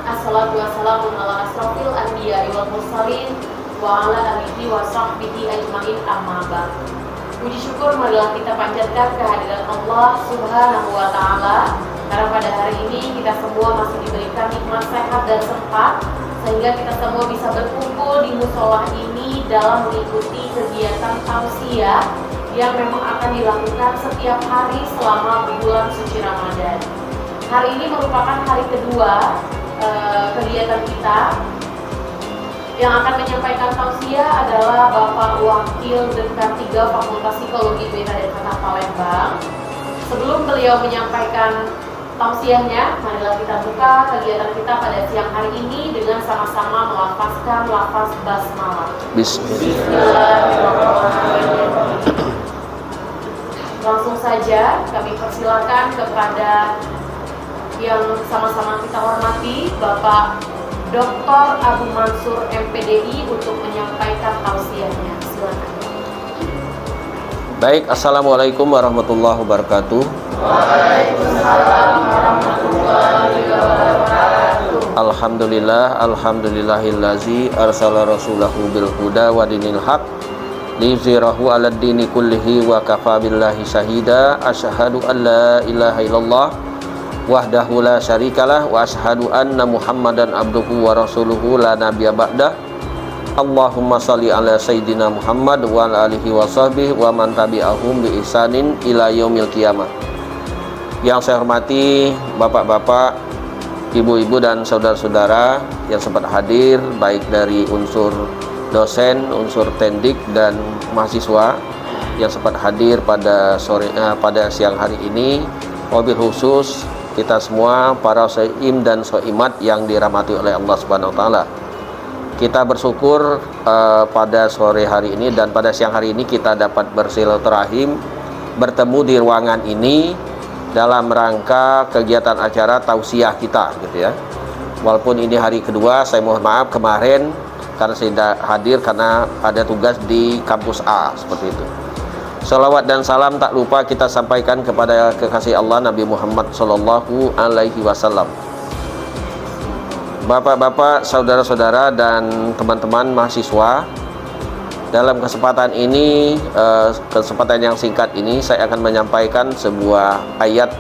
Assalatu wassalamu ala asrofil anbiya'i wal mursalin wa ala alihi wa sahbihi ajma'in, amma ba'd. Puji syukur marilah kita panjatkan kehadiran Allah Subhanahu wa ta'ala, karena pada hari ini kita semua masih diberikan nikmat sehat dan sempat, sehingga kita semua bisa berkumpul di musola ini dalam mengikuti kegiatan tausiah yang memang akan dilakukan setiap hari selama bulan suci Ramadan. Hari ini merupakan hari kedua kegiatan kita. Yang akan menyampaikan tausiah adalah Bapak Wakil Dekan 3 Fakultas Psikologi Bina dan Kata Palembang. Sebelum beliau menyampaikan tausiahnya, marilah kita buka kegiatan kita pada siang hari ini dengan sama-sama melafazkan lafaz basmalah. Bismillahirrahmanirrahim. Langsung saja kami persilakan kepada yang sama-sama kita hormati, Bapak Dr. Abu Mansur MPDI, untuk menyampaikan tausiahnya. Silakan. Baik, assalamualaikum warahmatullahi wabarakatuh. Waalaikumsalam warahmatullahi wabarakatuh. Alhamdulillahillazi arsala rasulahu bil huda wa dinil haq liyuzhirahu 'alad dini kullihi wa kafa billahi syahida. Asyhadu an la ilaha illallah wahdahu la syarikalah wa asyhadu anna Muhammadan abduhu wa rasuluhu la nabiyya ba'dah. Allahumma shalli ala sayyidina Muhammad wa ala alihi wa sahbihi wa man tabi'ahum bi ihsanin ila yaumil qiyamah. Yang saya hormati bapak-bapak, ibu-ibu dan saudara-saudara yang sempat hadir, baik dari unsur dosen, unsur tendik dan mahasiswa yang sempat hadir pada siang hari ini. Wabil khusus kita semua para shaim dan shaimat yang dirahmati oleh Allah Subhanahu wa taala. Kita bersyukur pada sore hari ini dan pada siang hari ini kita dapat bersilaturahim, bertemu di ruangan ini dalam rangka kegiatan acara tausiah kita, gitu ya. Walaupun ini hari kedua, saya mohon maaf kemarin karena saya tidak hadir karena ada tugas di kampus A, seperti itu. Salawat dan salam tak lupa kita sampaikan kepada kekasih Allah Nabi Muhammad Sallallahu Alaihi Wasallam. Bapak-bapak, saudara-saudara dan teman-teman mahasiswa, dalam kesempatan ini, kesempatan yang singkat ini, saya akan menyampaikan sebuah ayat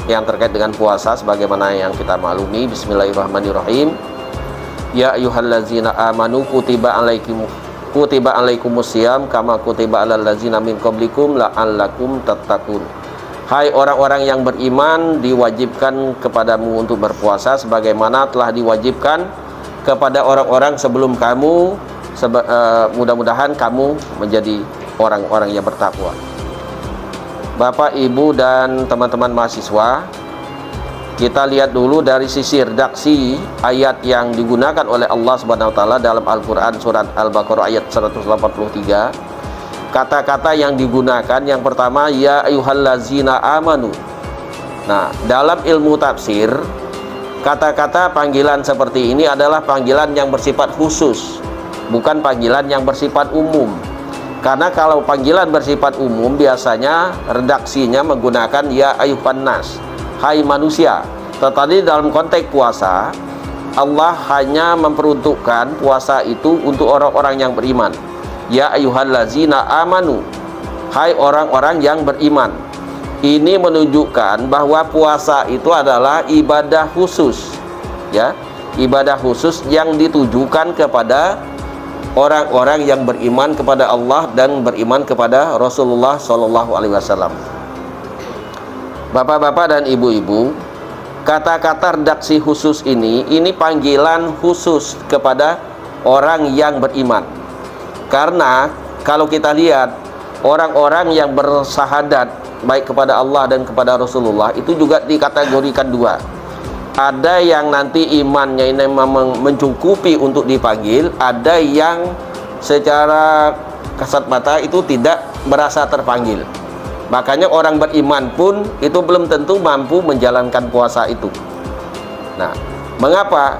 yang terkait dengan puasa sebagaimana yang kita maklumi. Bismillahirrahmanirrahim. Ya ayyuhallazina amanu kutiba alaikumusiyam kama kutiba alal ladzina min qablikum la'allakum tattaqun. Hai orang-orang yang beriman, diwajibkan kepadamu untuk berpuasa sebagaimana telah diwajibkan kepada orang-orang sebelum kamu, mudah-mudahan kamu menjadi orang-orang yang bertakwa. Bapak, Ibu dan teman-teman mahasiswa, kita lihat dulu dari sisi redaksi ayat yang digunakan oleh Allah Subhanahu wa taala dalam Al-Qur'an surat Al-Baqarah ayat 183. Kata-kata yang digunakan yang pertama ya ayyuhallazina amanu. Nah, dalam ilmu tafsir, kata-kata panggilan seperti ini adalah panggilan yang bersifat khusus, bukan panggilan yang bersifat umum. Karena kalau panggilan bersifat umum biasanya redaksinya menggunakan ya ayyuhan nas, hai manusia. Tetapi dalam konteks puasa, Allah hanya memperuntukkan puasa itu untuk orang-orang yang beriman. Ya ayyuhallazina amanu, hai orang-orang yang beriman. Ini menunjukkan bahwa puasa itu adalah ibadah khusus, ya, ibadah khusus yang ditujukan kepada orang-orang yang beriman kepada Allah dan beriman kepada Rasulullah Shallallahu Alaihi Wasallam. Bapak-bapak dan ibu-ibu, kata-kata redaksi khusus ini panggilan khusus kepada orang yang beriman. Karena kalau kita lihat orang-orang yang bersahadat baik kepada Allah dan kepada Rasulullah itu juga dikategorikan dua. Ada yang nanti imannya ini memang mencukupi untuk dipanggil, ada yang secara kasat mata itu tidak merasa terpanggil. Makanya orang beriman pun itu belum tentu mampu menjalankan puasa itu. Nah, mengapa?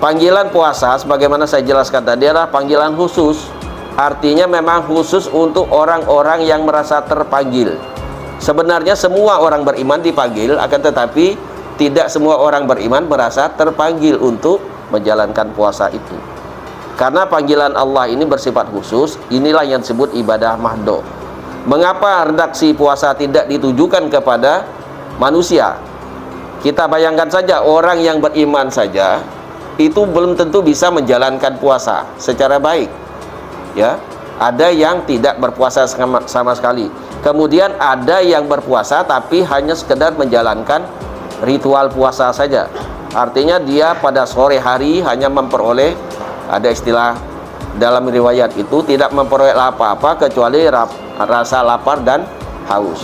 Panggilan puasa sebagaimana saya jelaskan tadi adalah panggilan khusus. Artinya memang khusus untuk orang-orang yang merasa terpanggil. Sebenarnya semua orang beriman dipanggil, akan tetapi tidak semua orang beriman merasa terpanggil untuk menjalankan puasa itu. Karena panggilan Allah ini bersifat khusus, inilah yang disebut ibadah mahdo. Mengapa redaksi puasa tidak ditujukan kepada manusia? Kita bayangkan saja, orang yang beriman saja itu belum tentu bisa menjalankan puasa secara baik. Ya, ada yang tidak berpuasa sama sekali. Kemudian ada yang berpuasa tapi hanya sekedar menjalankan ritual puasa saja. Artinya dia pada sore hari hanya memperoleh, ada istilah dalam riwayat itu, tidak memperoleh apa-apa kecuali rasa lapar dan haus.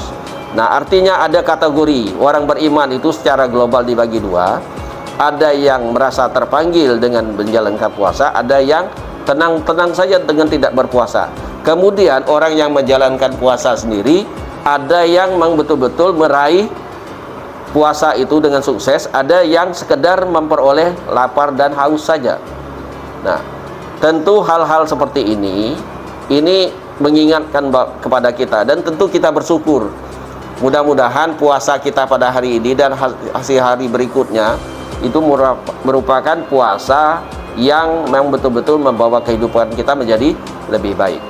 Nah, artinya ada kategori orang beriman itu secara global dibagi dua. Ada yang merasa terpanggil dengan menjalankan puasa, ada yang tenang-tenang saja dengan tidak berpuasa. Kemudian orang yang menjalankan puasa sendiri, ada yang memang betul-betul meraih puasa itu dengan sukses, ada yang sekedar memperoleh lapar dan haus saja. Nah, tentu hal-hal seperti ini mengingatkan kepada kita, dan tentu kita bersyukur. Mudah-mudahan puasa kita pada hari ini dan hasil hari berikutnya itu merupakan puasa yang memang betul-betul membawa kehidupan kita menjadi lebih baik.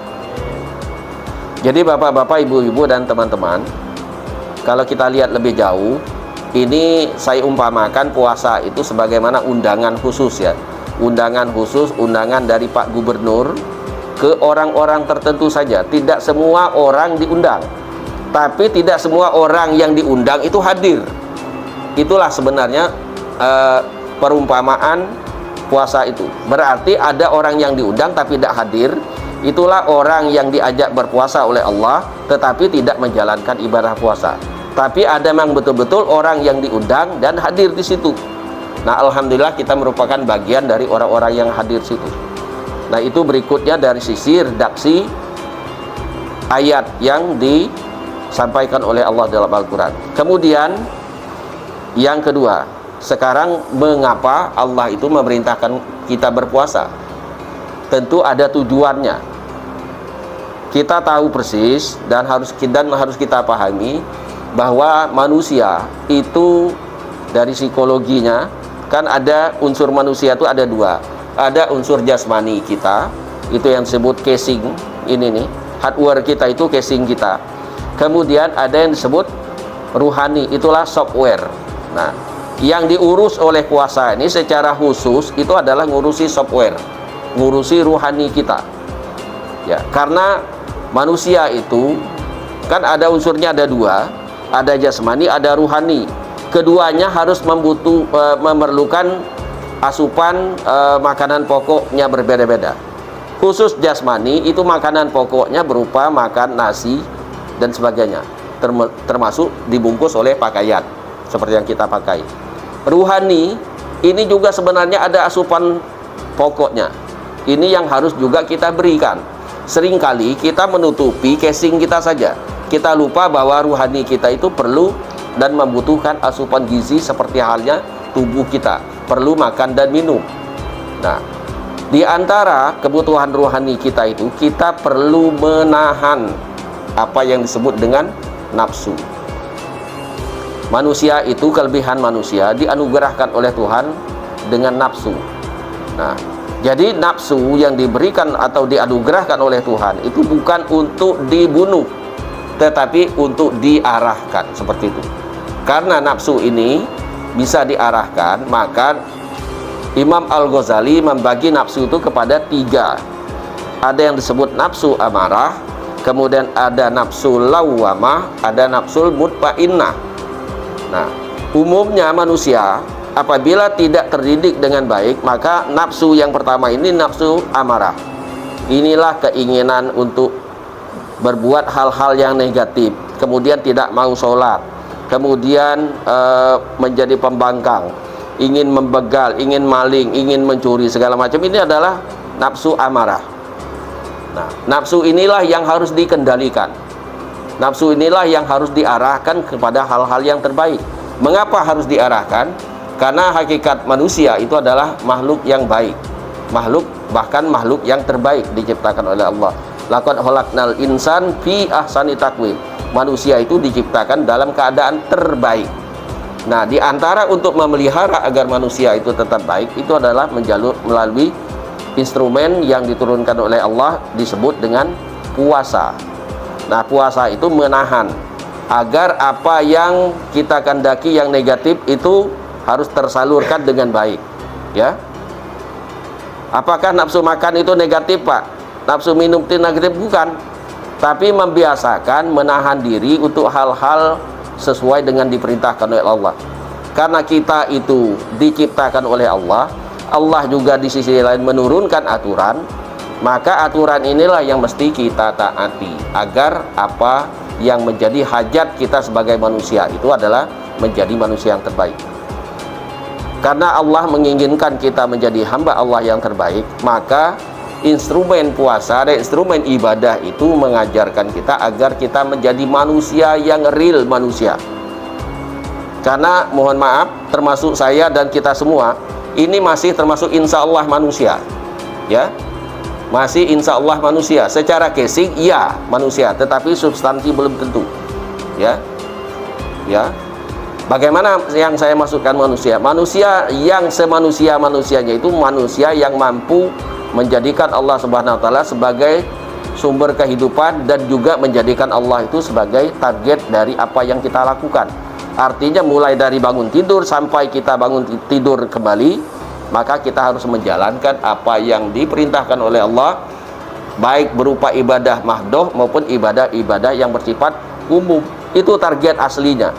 Jadi bapak-bapak, ibu-ibu, dan teman-teman, kalau kita lihat lebih jauh, ini saya umpamakan puasa itu sebagaimana undangan khusus ya. Undangan khusus, undangan dari Pak Gubernur ke orang-orang tertentu saja. Tidak semua orang diundang, tapi tidak semua orang yang diundang itu hadir. Itulah sebenarnya perumpamaan puasa itu. Berarti ada orang yang diundang tapi tidak hadir. Itulah orang yang diajak berpuasa oleh Allah tetapi tidak menjalankan ibadah puasa. Tapi ada memang betul-betul orang yang diundang dan hadir di situ. Nah, alhamdulillah kita merupakan bagian dari orang-orang yang hadir situ. Nah, itu berikutnya dari sisi redaksi ayat yang disampaikan oleh Allah dalam Al-Quran. Kemudian yang kedua, sekarang mengapa Allah itu memerintahkan kita berpuasa? Tentu ada tujuannya. Kita tahu persis dan harus kita pahami bahwa manusia itu dari psikologinya kan ada unsur manusia itu ada dua. Ada unsur jasmani kita, itu yang disebut casing, ini nih, hardware kita itu casing kita. Kemudian ada yang disebut ruhani, itulah software. Nah, yang diurus oleh puasa ini secara khusus itu adalah ngurusi software, ngurusi ruhani kita. Ya, karena manusia itu kan ada unsurnya ada dua, ada jasmani, ada ruhani. Keduanya harus memerlukan asupan makanan pokoknya berbeda-beda. Khusus jasmani itu makanan pokoknya berupa makan nasi dan sebagainya, termasuk dibungkus oleh pakaian seperti yang kita pakai. Ruhani ini juga sebenarnya ada asupan pokoknya. Ini yang harus juga kita berikan. Seringkali kita menutupi casing kita saja. Kita lupa bahwa ruhani kita itu perlu dan membutuhkan asupan gizi seperti halnya tubuh kita, perlu makan dan minum. Nah, di antara kebutuhan ruhani kita itu, kita perlu menahan apa yang disebut dengan nafsu. Manusia itu, kelebihan manusia dianugerahkan oleh Tuhan dengan nafsu. Nah, jadi nafsu yang diberikan atau dianugerahkan oleh Tuhan itu bukan untuk dibunuh, tetapi untuk diarahkan, seperti itu. Karena nafsu ini bisa diarahkan, maka Imam Al-Ghazali membagi nafsu itu kepada tiga. Ada yang disebut nafsu amarah, kemudian ada nafsu lawamah, ada nafsu mutmainnah. Nah, umumnya manusia apabila tidak terdidik dengan baik, maka nafsu yang pertama ini nafsu amarah. Inilah keinginan untuk berbuat hal-hal yang negatif, kemudian tidak mau sholat, kemudian menjadi pembangkang, ingin membegal, ingin maling, ingin mencuri, segala macam. Ini adalah nafsu amarah. Nah, nafsu inilah yang harus dikendalikan. Nafsu inilah yang harus diarahkan kepada hal-hal yang terbaik. Mengapa harus diarahkan? Karena hakikat manusia itu adalah makhluk yang baik, bahkan makhluk yang terbaik diciptakan oleh Allah. Laqad khalaqnal insan fi ahsani taqwim. Manusia itu diciptakan dalam keadaan terbaik. Nah, di antara untuk memelihara agar manusia itu tetap baik itu adalah melalui instrumen yang diturunkan oleh Allah disebut dengan puasa. Nah, puasa itu menahan agar apa yang kita kehendaki yang negatif itu harus tersalurkan dengan baik, ya. Apakah nafsu makan itu negatif, Pak? Nafsu minum itu negatif? Bukan. Tapi membiasakan menahan diri untuk hal-hal sesuai dengan diperintahkan oleh Allah. Karena kita itu diciptakan oleh Allah, Allah juga di sisi lain menurunkan aturan, maka aturan inilah yang mesti kita taati agar apa yang menjadi hajat kita sebagai manusia itu adalah menjadi manusia yang terbaik. Karena Allah menginginkan kita menjadi hamba Allah yang terbaik, maka instrumen puasa dan instrumen ibadah itu mengajarkan kita agar kita menjadi manusia yang real manusia. Karena mohon maaf, termasuk saya dan kita semua ini masih termasuk insya Allah manusia, ya, masih insya Allah manusia. Secara casing iya manusia, tetapi substansi belum tentu, ya. Bagaimana yang saya maksudkan manusia? Manusia yang semanusia-manusianya itu manusia yang mampu menjadikan Allah Subhanahu wa taala sebagai sumber kehidupan dan juga menjadikan Allah itu sebagai target dari apa yang kita lakukan. Artinya mulai dari bangun tidur sampai kita bangun tidur kembali, maka kita harus menjalankan apa yang diperintahkan oleh Allah, baik berupa ibadah mahdoh maupun ibadah-ibadah yang bersifat umum. Itu target aslinya.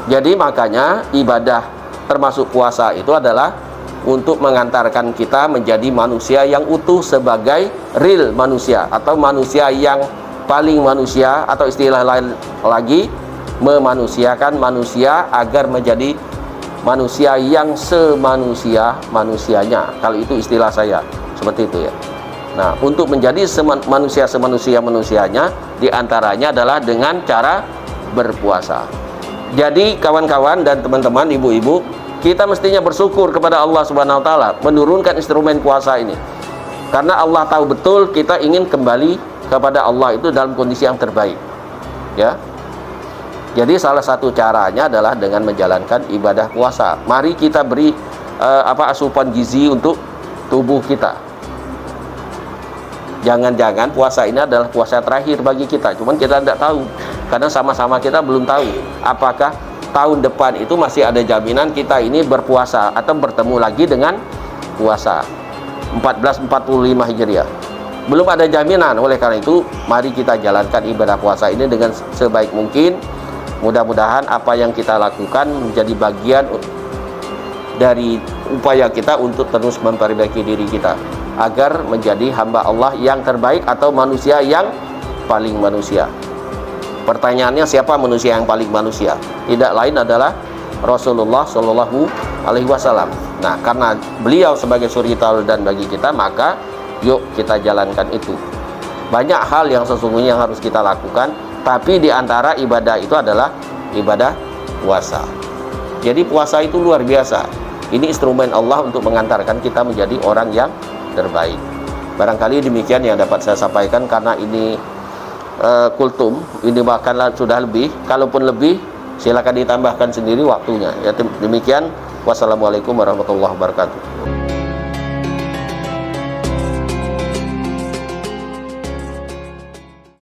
Jadi makanya ibadah termasuk puasa itu adalah untuk mengantarkan kita menjadi manusia yang utuh sebagai real manusia atau manusia yang paling manusia, atau istilah lain lagi memanusiakan manusia agar menjadi manusia yang semanusia-manusianya. Kalau itu istilah saya seperti itu, ya. Nah, untuk menjadi manusia semanusia-manusianya diantaranya adalah dengan cara berpuasa. Jadi kawan-kawan dan teman-teman, ibu-ibu, kita mestinya bersyukur kepada Allah Subhanahu wa taala menurunkan instrumen puasa ini. Karena Allah tahu betul kita ingin kembali kepada Allah itu dalam kondisi yang terbaik, ya. Jadi salah satu caranya adalah dengan menjalankan ibadah puasa. Mari kita beri asupan gizi untuk tubuh kita. Jangan-jangan puasa ini adalah puasa terakhir bagi kita. Cuman kita tidak tahu, karena sama-sama kita belum tahu apakah tahun depan itu masih ada jaminan kita ini berpuasa atau bertemu lagi dengan puasa 1445 Hijriah. Belum ada jaminan. Oleh karena itu mari kita jalankan ibadah puasa ini dengan sebaik mungkin. Mudah-mudahan apa yang kita lakukan menjadi bagian dari upaya kita untuk terus memperbaiki diri kita agar menjadi hamba Allah yang terbaik atau manusia yang paling manusia. Pertanyaannya, siapa manusia yang paling manusia? Tidak lain adalah Rasulullah Shallallahu Alaihi Wasallam. Nah, karena beliau sebagai suri tauladan bagi kita, maka yuk kita jalankan itu. Banyak hal yang sesungguhnya yang harus kita lakukan, tapi diantara ibadah itu adalah ibadah puasa. Jadi puasa itu luar biasa. Ini instrumen Allah untuk mengantarkan kita menjadi orang yang terbaik. Barangkali demikian yang dapat saya sampaikan, karena ini kultum, ini bahkan sudah lebih. Kalaupun lebih, silakan ditambahkan sendiri waktunya. Ya, demikian. Wassalamualaikum warahmatullahi wabarakatuh.